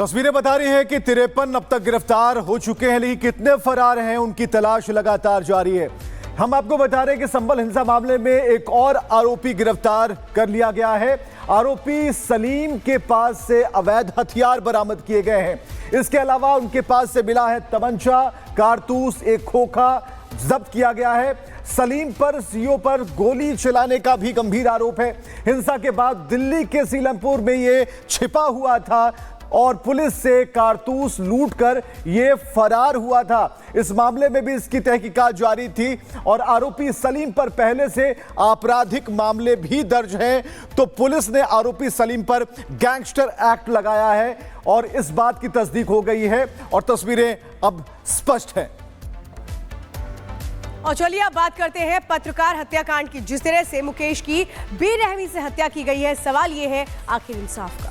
तस्वीरें बता रही हैं कि 53 अब तक गिरफ्तार हो चुके हैं, लेकिन कितने फरार हैं उनकी तलाश लगातार जारी है। हम आपको बता रहे हैं कि संभल हिंसा मामले में एक और आरोपी गिरफ्तार कर लिया गया है। आरोपी सलीम के पास से अवैध हथियार बरामद किए गए हैं। इसके अलावा उनके पास से मिला है तमंचा, कारतूस, एक खोखा जब्त किया गया है। सलीम पर सीओ पर गोली चलाने का भी गंभीर आरोप है। हिंसा के बाद दिल्ली के सीलमपुर में ये छिपा हुआ था और पुलिस से कारतूस लूटकर ये फरार हुआ था। इस मामले में भी इसकी तहकीकात जारी थी और आरोपी सलीम पर पहले से आपराधिक मामले भी दर्ज हैं। तो पुलिस ने आरोपी सलीम पर गैंगस्टर एक्ट लगाया है और इस बात की तस्दीक हो गई है और तस्वीरें अब स्पष्ट हैं। और चलिए अब बात करते हैं पत्रकार हत्याकांड की। जिस तरह से मुकेश की बेरहमी से हत्या की गई है, सवाल यह है आखिर इंसाफ का।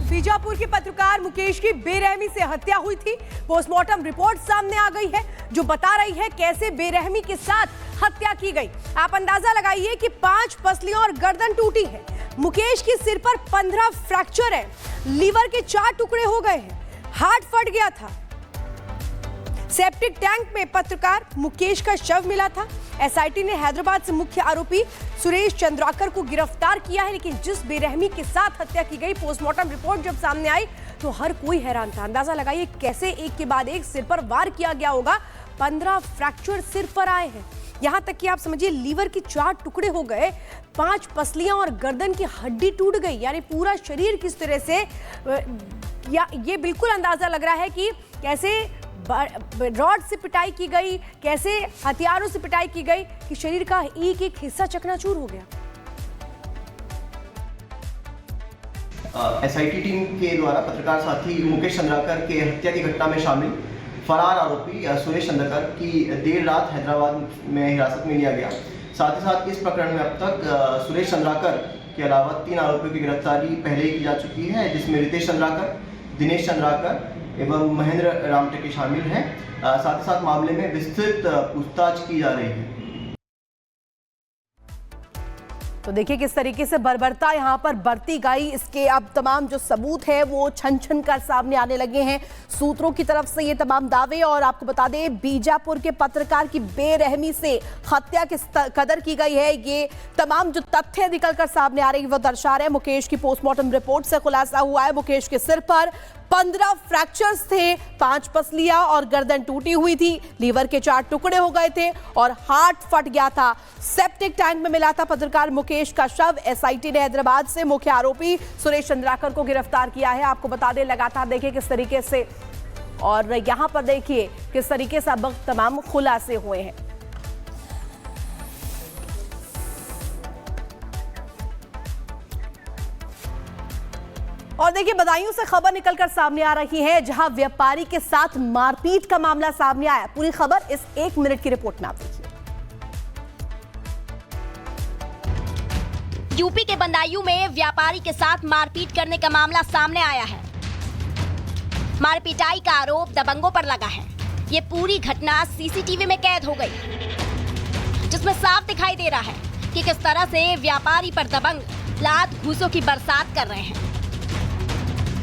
बीजापुर के पत्रकार मुकेश की बेरहमी से हत्या हुई थी। पोस्टमार्टम रिपोर्ट सामने आ गई है जो बता रही है कैसे बेरहमी के साथ हत्या की गई। आप अंदाजा लगाइए कि 5 पसलियां और गर्दन टूटी है। मुकेश के सिर पर 15 फ्रैक्चर है, लीवर के 4 टुकड़े हो गए हैं, हार्ट फट गया था। सेप्टिक टैंक में पत्रकार मुकेश का शव मिला था। एसआईटी ने हैदराबाद से मुख्य आरोपी सुरेश चंद्राकर को गिरफ्तार किया है, लेकिन जिस बेरहमी के साथ हत्या की गई, पोस्टमार्टम रिपोर्ट जब सामने आई तो हर कोई हैरान था। अंदाजा लगाइए कैसे एक के बाद एक सिर पर वार किया गया होगा। 15 फ्रैक्चर सिर पर आए हैं, यहां तक कि आप समझिए लीवर के 4 टुकड़े हो गए, 5 पसलियां और गर्दन की हड्डी टूट गई। यानी पूरा शरीर किस तरह से ये बिल्कुल अंदाजा लग रहा है कि कैसे रॉड से पिटाई की गई, कैसे हथियारों से पिटाई की गई कि शरीर का एक एक हिस्सा चकनाचूर हो गया। एसआईटी टीम के द्वारा पत्रकार साथी मुकेश चंद्राकर के हत्या की घटना में शामिल फरार आरोपी सुरेश चंद्राकर की देर रात हैदराबाद में हिरासत में लिया गया। साथ ही साथ इस प्रकरण में अब तक सुरेश चंद्राकर के अलावा 3 आरोपियों की गिरफ्तारी पहले ही की जा चुकी है, जिसमें रितेश चंद्राकर, दिनेश चंद्राकर एवं महेंद्र रामटेके शामिल हैं। साथ ही साथ मामले में विस्तृत पूछताछ की जा रही है। तो देखिए किस तरीके से बर्बरता यहाँ पर बढ़ती गई। इसके अब तमाम जो सबूत है वो छन छन कर सामने आने लगे हैं सूत्रों की तरफ से, ये तमाम दावे। और आपको बता दें बीजापुर के पत्रकार की बेरहमी से हत्या किस कदर की गई है, ये तमाम जो तथ्य निकलकर सामने आ रहे हैं वो दर्शा रहे हैं। मुकेश की पोस्टमार्टम रिपोर्ट से खुलासा हुआ है मुकेश के सिर पर 15 फ्रैक्चर्स थे, 5 पसलियां और गर्दन टूटी हुई थी, लीवर के 4 टुकड़े हो गए थे और हार्ट फट गया था। सेप्टिक टैंक में मिला था पत्रकार मुकेश का शव। एसआईटी ने हैदराबाद से मुख्य आरोपी सुरेश चंद्राकर को गिरफ्तार किया है। आपको बता दें लगातार देखिए किस तरीके से, और यहां पर देखिए किस तरीके से अब तमाम खुलासे हुए हैं। और देखिए बदायूं से खबर निकलकर सामने आ रही है जहां व्यापारी के साथ मारपीट का मामला सामने आया। पूरी खबर इस 1 मिनट की रिपोर्ट में आप देखिए। यूपी के बदायूं में व्यापारी के साथ मारपीट करने का मामला सामने आया है। मारपीटाई का आरोप दबंगों पर लगा है। ये पूरी घटना सीसीटीवी में कैद हो गई, जिसमें साफ दिखाई दे रहा है कि किस तरह से व्यापारी पर दबंग लात घूसों की बरसात कर रहे हैं।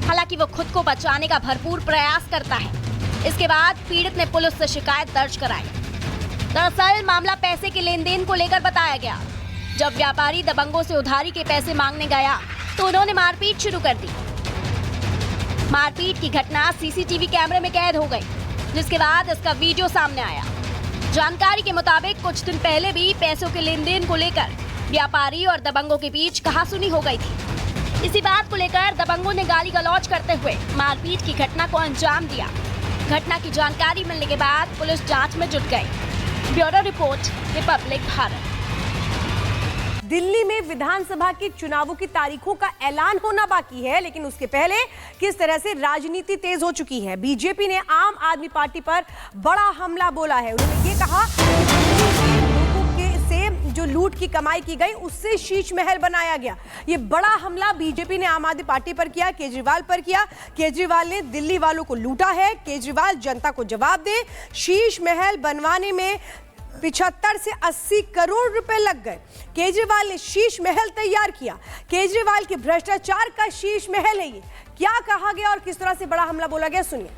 हालांकि वो खुद को बचाने का भरपूर प्रयास करता है। इसके बाद पीड़ित ने पुलिस से शिकायत दर्ज कराई। दरअसल मामला पैसे के लेन देन को लेकर बताया गया। जब व्यापारी दबंगों से उधारी के पैसे मांगने गया तो उन्होंने मारपीट शुरू कर दी। मारपीट की घटना सीसीटीवी कैमरे में कैद हो गई, जिसके बाद इसका वीडियो सामने आया। जानकारी के मुताबिक कुछ दिन पहले भी पैसों के लेन देन को लेकर व्यापारी और दबंगों के बीच कहासुनी हो गई थी। इसी बात को लेकर दबंगों ने गाली गलौज करते हुए मारपीट की घटना को अंजाम दिया। घटना की जानकारी मिलने के बाद पुलिस जांच में जुट गई। Bureau report, Republic Bharat. Delhi में विधानसभा के चुनावों की तारीखों का ऐलान होना बाकी है, लेकिन उसके पहले किस तरह से राजनीति तेज हो चुकी है। बीजेपी ने आम आदमी पार्टी पर बड़ा हमला बोला है। उन्होंने ये कहा कि लोगों के से जो लूट की कमाई की गई, उससे शीश महल बनाया गया। ये बड़ा हमला बीजेपी ने आम आदमी पार्टी पर किया, केजरीवाल पर किया। केजरीवाल ने दिल्ली वालों को लूटा है, केजरीवाल जनता को जवाब दे। शीश महल बनवाने में 75 से 80 करोड़ रुपए लग गए। केजरीवाल ने शीश महल तैयार किया। केजरीवाल के भ्रष्टाचार का शीश महल है ये। क्या कहा गया और किस तरह से बड़ा हमला बोला गया, सुनिए।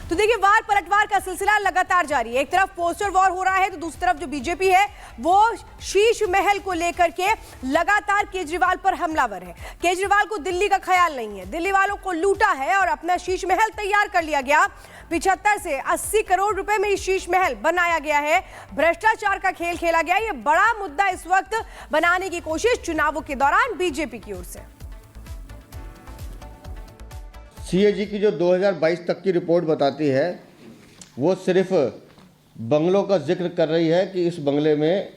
तो देखिए, वार पलटवार का सिलसिला लगातार जारी है। एक तरफ पोस्टर वॉर हो रहा है तो दूसरी तरफ जो बीजेपी है वो शीश महल को लेकर के लगातार केजरीवाल पर हमलावर है। केजरीवाल को दिल्ली का ख्याल नहीं है, दिल्ली वालों को लूटा है और अपना शीश महल तैयार कर लिया गया। 75 से 80 करोड़ रुपए में ये शीश महल बनाया गया है। भ्रष्टाचार का खेल खेला गया। ये बड़ा मुद्दा इस वक्त बनाने की कोशिश चुनावों के दौरान बीजेपी की ओर से। सीएजी की जो 2022 तक की रिपोर्ट बताती है वो सिर्फ बंगलों का जिक्र कर रही है कि इस बंगले में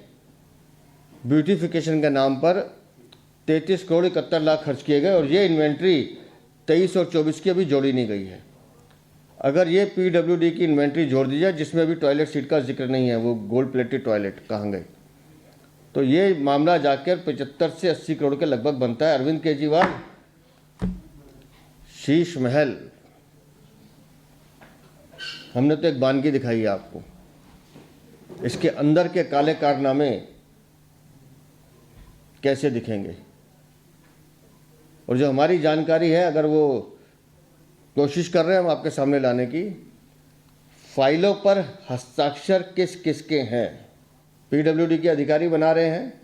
ब्यूटिफिकेशन के नाम पर 33 करोड़ 71 लाख खर्च किए गए और ये इन्वेंट्री 23 और 24 की अभी जोड़ी नहीं गई है। अगर ये पीडब्ल्यूडी की इन्वेंट्री जोड़ दी जाए जिसमें अभी टॉयलेट सीट का जिक्र नहीं है, वो गोल्ड प्लेटेड टॉयलेट कहाँ गए, तो ये मामला जाकर 75 से 80 करोड़ के लगभग बनता है। अरविंद केजरीवाल शीश महल, हमने तो एक वानगी दिखाई है आपको, इसके अंदर के काले कारनामे कैसे दिखेंगे। और जो हमारी जानकारी है, अगर वो कोशिश कर रहे हैं हम आपके सामने लाने की, फाइलों पर हस्ताक्षर किस किस के हैं, पीडब्ल्यूडी के अधिकारी बना रहे हैं,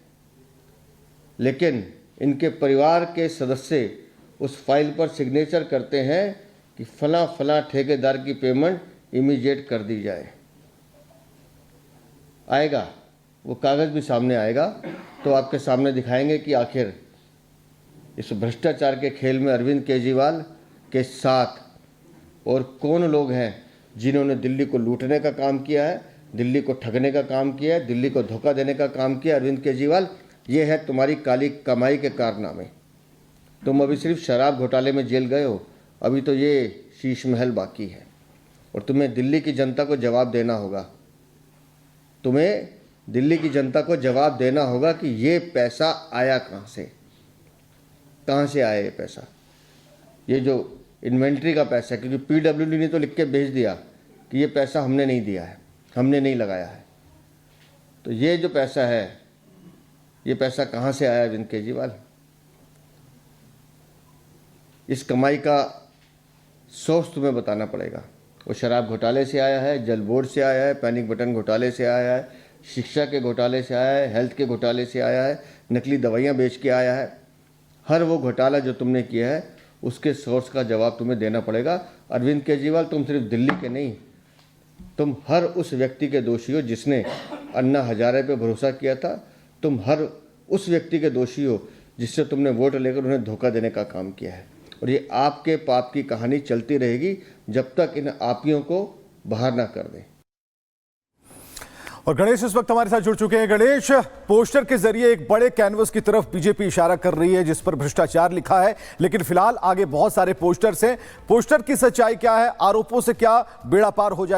लेकिन इनके परिवार के सदस्य उस फाइल पर सिग्नेचर करते हैं कि फला फला ठेकेदार की पेमेंट इमीडिएट कर दी जाए। आएगा वो कागज़ भी सामने आएगा तो आपके सामने दिखाएंगे कि आखिर इस भ्रष्टाचार के खेल में अरविंद केजरीवाल के साथ और कौन लोग हैं जिन्होंने दिल्ली को लूटने का काम किया है, दिल्ली को ठगने का काम किया है, दिल्ली को धोखा देने का काम किया। अरविंद केजरीवाल, ये है तुम्हारी काली कमाई के कारनामे। तुम अभी सिर्फ शराब घोटाले में जेल गए हो, अभी तो ये शीश महल बाकी है और तुम्हें दिल्ली की जनता को जवाब देना होगा। तुम्हें दिल्ली की जनता को जवाब देना होगा कि ये पैसा आया कहाँ से आया ये पैसा, ये जो इन्वेंट्री का पैसा है, क्योंकि पीडब्ल्यूडी ने तो लिख के भेज दिया कि ये पैसा हमने नहीं दिया है, हमने नहीं लगाया है। तो ये जो पैसा है, ये पैसा कहाँ से आया अरविंद केजरीवाल? इस कमाई का सोर्स तुम्हें बताना पड़ेगा। वो शराब घोटाले से आया है, जल बोर्ड से आया है, पैनिक बटन घोटाले से आया है, शिक्षा के घोटाले से आया है, हेल्थ के घोटाले से आया है, नकली दवाइयाँ बेच के आया है। हर वो घोटाला जो तुमने किया है उसके सोर्स का जवाब तुम्हें देना पड़ेगा। अरविंद केजरीवाल, तुम सिर्फ दिल्ली के नहीं, तुम हर उस व्यक्ति के दोषी हो जिसने अन्ना हजारे पे भरोसा किया था। तुम हर उस व्यक्ति के दोषी हो जिससे तुमने वोट लेकर उन्हें धोखा देने का काम किया है। और ये आपके पाप की कहानी चलती रहेगी जब तक इन आपियों को बाहर ना कर दें। और गणेश इस वक्त हमारे साथ जुड़ चुके हैं। गणेश, पोस्टर के जरिए एक बड़े कैनवस की तरफ बीजेपी इशारा कर रही है जिस पर भ्रष्टाचार लिखा है, लेकिन फिलहाल आगे बहुत सारे पोस्टर्स हैं। पोस्टर की सच्चाई क्या है, आरोपों से क्या बेड़ा पार हो जाएगा?